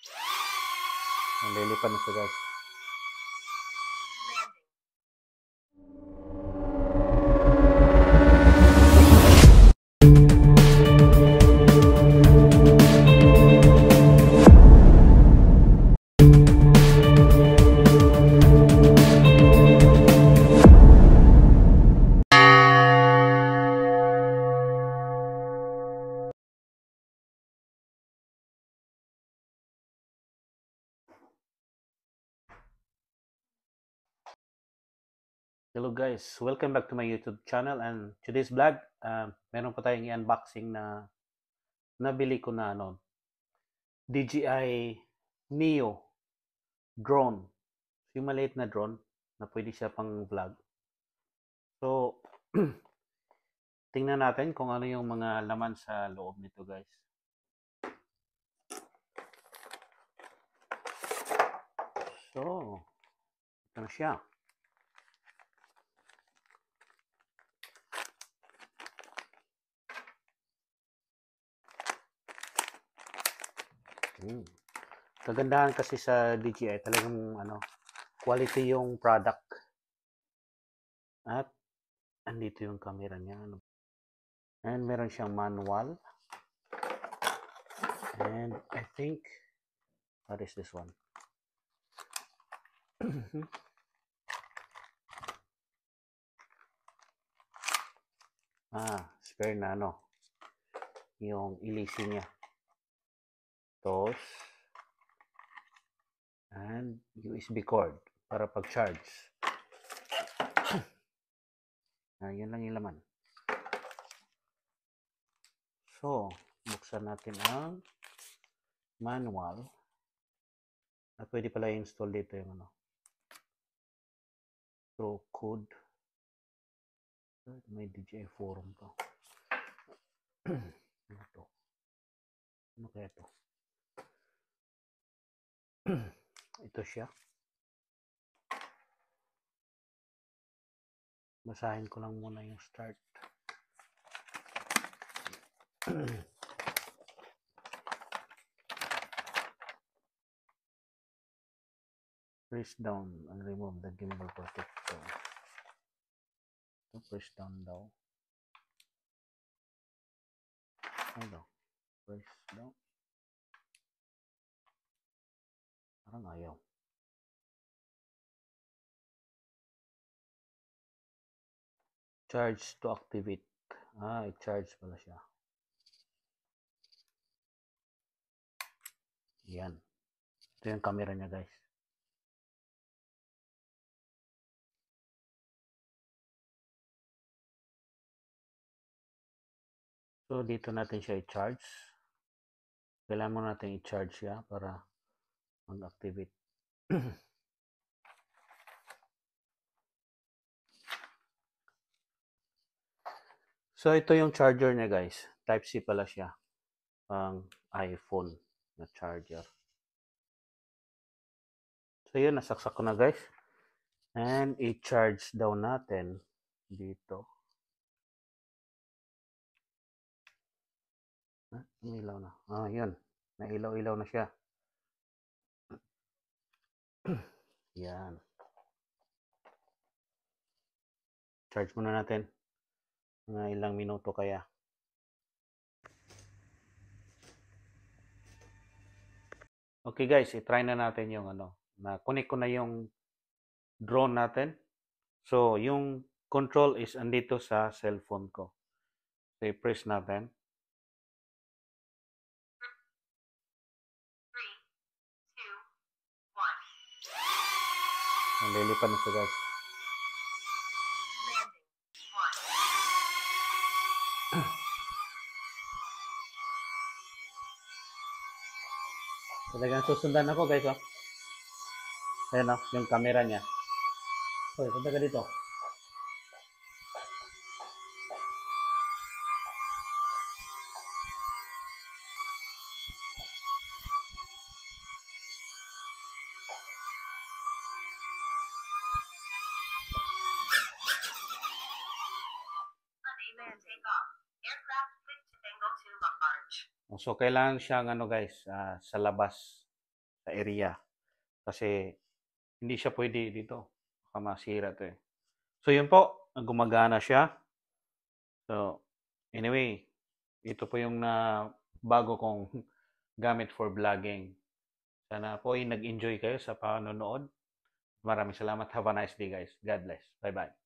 Lilipan na siya guys. Hello guys, welcome back to my YouTube channel, and today's vlog, meron pa tayong i-unboxing na nabili ko na DJI Neo drone. Yung maliit na drone na pwede siya pang vlog. So, tingnan natin kung ano yung mga laman sa loob nito guys. So, ito na siya. Kagandahan kasi sa DJI, talagang quality yung product. At andito yung camera niya. And meron siyang manual. And I think, what is this one? Spare na yung ilisi niya. Tos. And USB cord para pag-charge. Yun lang yung laman. So, buksan natin ang manual. At pwede pala i-install dito yung Pro code. May DJI forum to. Ano to? Ano kaya to? Ito siya. Basahin ko lang muna yung start. Press down and remove the gimbal protector. So, press down daw. Ano? Press down. Parang ayaw. Charge to activate. I-charge pala siya. Yan. Ito yung camera niya guys. So, dito natin siya i-charge. Kailangan mo natin i-charge siya para mag-activate. So, ito yung charger niya guys. Type-C pala siya. Pang iPhone na charger. So, yun. Nasaksak ko na guys. And i-charge daw natin dito. Umilaw na. Yun. Nailaw-ilaw na siya. Yan. Charge muna natin. Mga ilang minuto kaya. Okay guys, i-try na natin yung na-connect ko na yung drone natin. So, yung control is andito sa cellphone ko. So, i-press natin. 3, 2, 1. Lilipan na siya guys. Talagang susundan ako guys. Ayan yung camera niya. Hoy, punta ka dito. So, kailangan siyang guys, sa labas. sa area. Kasi hindi siya pwede dito. Baka masira to eh. So yun po, gumagana siya. So anyway, ito po yung bago kong gamit for vlogging. Sana po ay nag-enjoy kayo sa panonood. Maraming salamat. Have a nice day guys. God bless. Bye-bye.